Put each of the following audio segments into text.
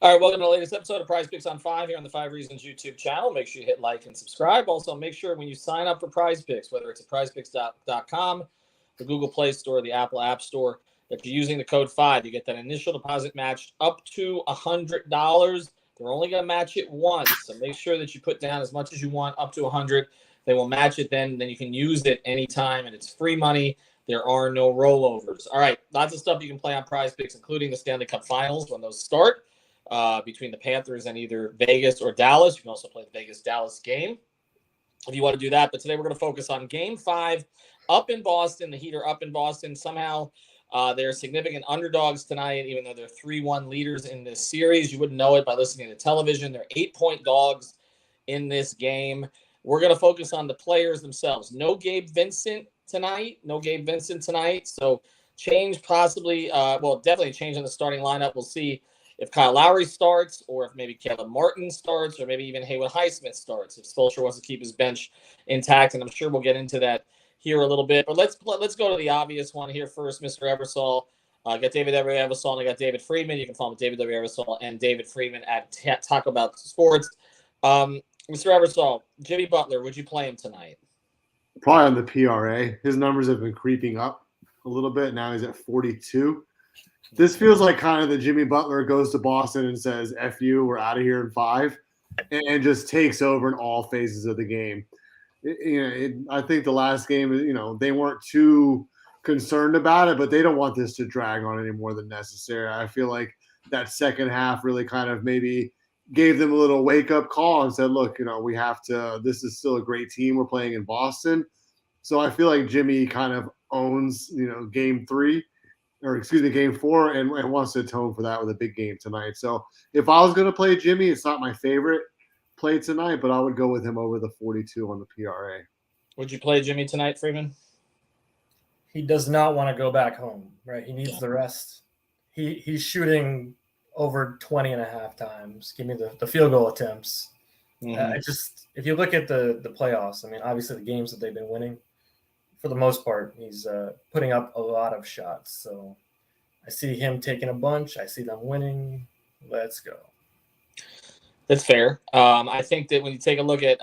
All right, welcome to the latest episode of PrizePicks on 5 here on the 5 Reasons YouTube channel. Make sure you hit like and subscribe. Also, make sure when you sign up for PrizePicks, whether it's at prizepicks.com, the Google Play Store, the Apple App Store, that you're using the code 5, you get that initial deposit matched up to $100. They're only going to match it once, so make sure that you put down as much as you want, up to $100. They will match it then you can use it anytime, and it's free money. There are no rollovers. All right, lots of stuff you can play on PrizePicks, including the Stanley Cup Finals when those start. Between the Panthers and either Vegas or Dallas. You can also play the Vegas-Dallas game if you want to do that. But today we're going to focus on Game 5 up in Boston. The Heat are up in Boston. Somehow they're significant underdogs tonight, even though they're 3-1 leaders in this series. You wouldn't know it by listening to television. They're 8-point dogs in this game. We're going to focus on the players themselves. No Gabe Vincent tonight. So change possibly, definitely a change in the starting lineup. We'll see if Kyle Lowry starts, or if maybe Caleb Martin starts, or maybe even Haywood Highsmith starts, if Spoelstra wants to keep his bench intact. And I'm sure we'll get into that here a little bit. But let's go to the obvious one here first, Mr. Eversole. Got David Eversole, and I got David Friedman. You can follow him at David W. Eversole and David Friedman at Taco Bell Sports. Mr. Eversole, Jimmy Butler, would you play him tonight? Probably on the PRA. His numbers have been creeping up a little bit. Now he's at 42. This feels like kind of the Jimmy Butler goes to Boston and says, F you, we're out of here in 5, and just takes over in all phases of the game. I think the last game, they weren't too concerned about it, but they don't want this to drag on any more than necessary. I feel like that second half really kind of maybe gave them a little wake-up call and said, look, we have to – this is still a great team we're playing in Boston. So I feel like Jimmy kind of owns, Game 4 and wants to atone for that with a big game tonight. So if I was going to play Jimmy, it's not my favorite play tonight, but I would go with him over the 42 on the PRA. Would you play Jimmy tonight, Freeman? He does not want to go back home, right? He needs the rest. He's shooting over 20 and a half times. Give me the field goal attempts. Mm-hmm. If you look at the playoffs, I mean, obviously the games that they've been winning, for the most part, he's putting up a lot of shots. So I see him taking a bunch. I see them winning. Let's go. That's fair. I think that when you take a look at,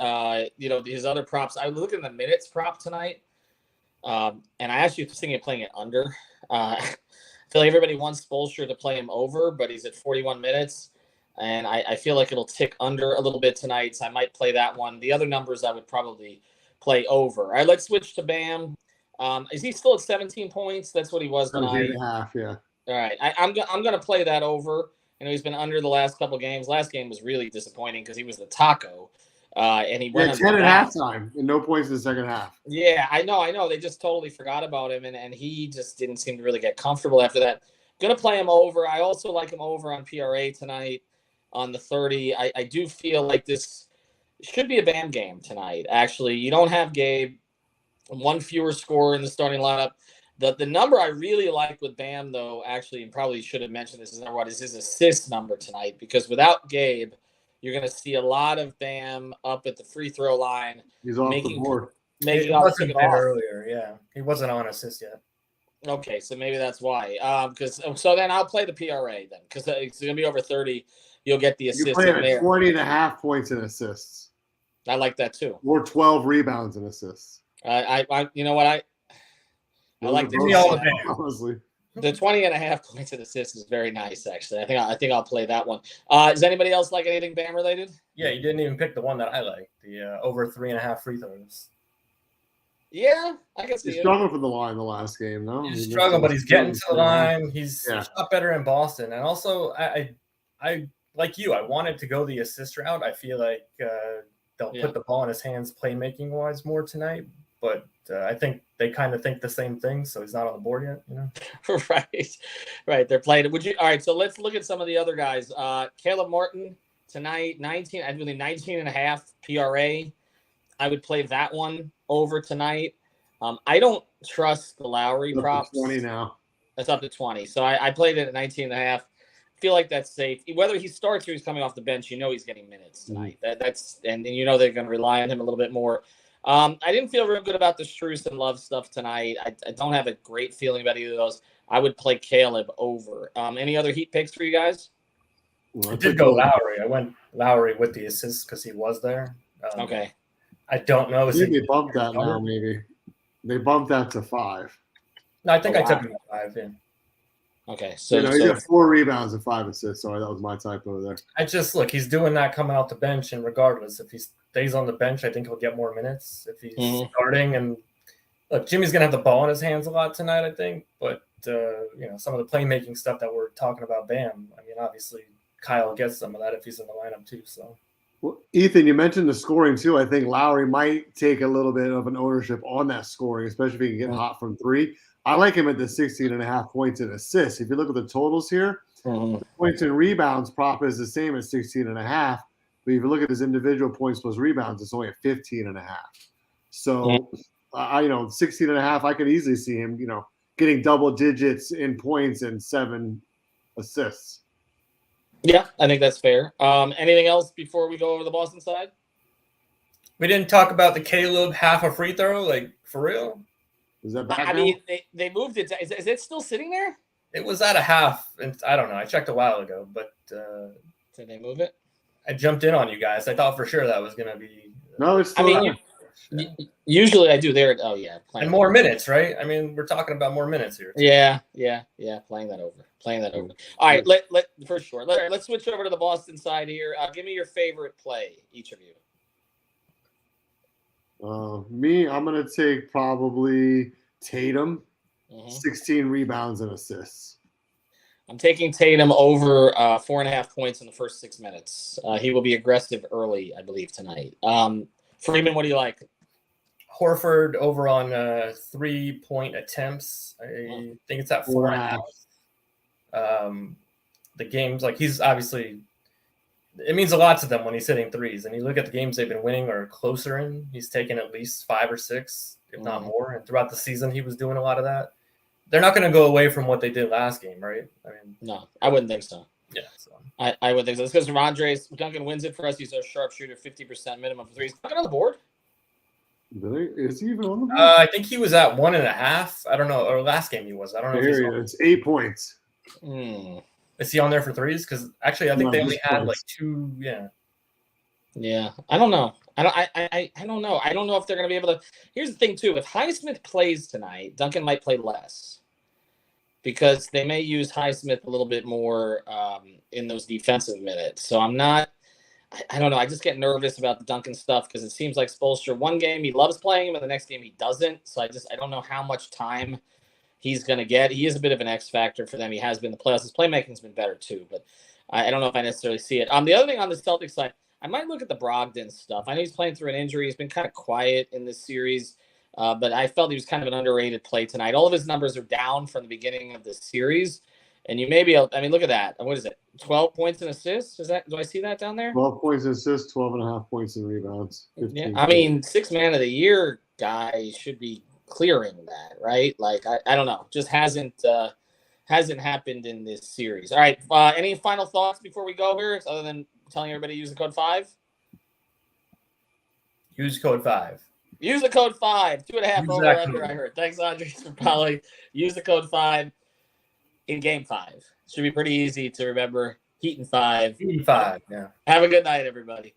his other props, I look at the minutes prop tonight, and I actually was thinking of playing it under. I feel like everybody wants Spoelstra to play him over, but he's at 41 minutes, and I feel like it'll tick under a little bit tonight, so I might play that one. The other numbers I would probably play over. All right, let's switch to Bam. Is he still at 17 points? That's what he was tonight. 17.5, yeah. All right, I'm going to play that over. He's been under the last couple of games. Last game was really disappointing because he was the taco, and he went 10 at halftime and no points in the second half. Yeah, I know. They just totally forgot about him, and he just didn't seem to really get comfortable after that. Going to play him over. I also like him over on PRA tonight on the 30. I do feel like this should be a Bam game tonight. Actually, you don't have Gabe. One fewer scorer in the starting lineup. The number I really like with Bam, though, actually, and probably should have mentioned this, is his assist number tonight, because without Gabe, you're going to see a lot of Bam up at the free throw line. He's off the board. He wasn't there earlier, yeah. He wasn't on assist yet. Okay, so maybe that's why. So then I'll play the PRA then, because it's going to be over 30. You'll get the assist. You play him at 20 and a half points and assists. I like that too. Or 12 rebounds and assists. You know what I like the 20 and a half points and assists is very nice, actually. I think I'll play that one. Does anybody else like anything Bam related? Yeah, you didn't even pick the one that I like, the over 3.5 free throws. Yeah, I guess he struggled for the line the last game, no? He struggled, but he's getting to the line. He's shot better in Boston. And also, I like you, I wanted to go the assist route. I feel like they'll put the ball in his hands playmaking-wise more tonight. But I think they kind of think the same thing, so he's not on the board yet, Right. They're playing it. All right, so let's look at some of the other guys. Caleb Martin tonight, 19 and a half PRA. I would play that one over tonight. I don't trust the Lowry props. 20 now. That's up to 20. So I played it at 19 and a half. Feel like that's safe. Whether he starts or he's coming off the bench, he's getting minutes tonight. That's and they're going to rely on him a little bit more. I didn't feel real good about the Strus and Love stuff tonight. I don't have a great feeling about either of those. I would play Caleb over. Any other Heat picks for you guys? Well, I did go Lowry. I went Lowry with the assist because he was there. Okay. I don't know. They bumped that now, maybe. They bumped that to 5. No, I think I took him to 5, yeah. Okay, so he got 4 rebounds and 5 assists. Sorry, that was my typo there. He's doing that coming off the bench, and regardless, if he stays on the bench, I think he'll get more minutes. If he's starting, and look, Jimmy's gonna have the ball in his hands a lot tonight, I think. But some of the playmaking stuff that we're talking about, Bam. I mean, obviously, Kyle gets some of that if he's in the lineup too. So, well, Ethan, you mentioned the scoring too. I think Lowry might take a little bit of an ownership on that scoring, especially if he can get hot from 3. I like him at the 16.5 points and assists. If you look at the totals here, the points and rebounds prop is the same at 16.5. But if you look at his individual points plus rebounds, it's only at 15.5. So, 16.5, I could easily see him, getting double digits in points and 7 assists. Yeah, I think that's fair. Anything else before we go over the Boston side? We didn't talk about the Caleb half a free throw, like for real. Is that back I now? mean, they moved it. Is it still sitting there? It was at a half, and I don't know. I checked a while ago, but did they move it? I jumped in on you guys. I thought for sure that was going to be. No, it's still usually I do there. Oh yeah, and more minutes, right? I mean, we're talking about more minutes here. Too. Yeah. Playing that over. All right, for sure. Let's switch over to the Boston side here. Give me your favorite play, each of you. Me, I'm going to take probably Tatum, 16 rebounds and assists. I'm taking Tatum over 4.5 points in the first 6 minutes. He will be aggressive early, I believe, tonight. Freeman, what do you like? Horford over on 3-point attempts. I think it's at 4.5. The games, he's obviously – it means a lot to them when he's hitting threes. And you look at the games they've been winning or closer in, he's taken at least 5 or 6, if not more. And throughout the season, he was doing a lot of that. They're not going to go away from what they did last game, right? I mean, no, I wouldn't think so. Yeah, so. I would think so. It's because Duncan wins it for us. He's a sharpshooter, 50% minimum for threes. Duncan on the board? Really? Is he even on the board? I think he was at 1.5. I don't know. Or last game he was. I don't know. There he is. 8 points. Is he on there for threes? Because actually, I think they only had 2. Yeah. Yeah, I don't know. I don't know. I don't know if they're going to be able to. Here's the thing too: if Highsmith plays tonight, Duncan might play less because they may use Highsmith a little bit more in those defensive minutes. So I'm not. I don't know. I just get nervous about the Duncan stuff because it seems like Spoelstra, one game he loves playing him, and the next game he doesn't. So I don't know how much time he's going to get. He is a bit of an X factor for them. He has been in the playoffs. His playmaking's been better too, but I don't know if I necessarily see it. The other thing on the Celtics side, I might look at the Brogdon stuff. I know he's playing through an injury. He's been kind of quiet in this series, but I felt he was kind of an underrated play tonight. All of his numbers are down from the beginning of the series, and you may be able – I mean, look at that. What is it, 12 points and assists? Do I see that down there? 12 points and assists, 12.5 points and rebounds. Yeah, I mean, 6th man of the year guy should be clearing that, right? I don't know. Just hasn't happened in this series. All right, any final thoughts before we go here other than – telling everybody to use the code 5? Use code 5. Use the code 5. 2.5 over under, I heard. Thanks, Andres, for probably use the code 5 in game 5. Should be pretty easy to remember. Heat and 5. Heat and 5, yeah. Have a good night, everybody.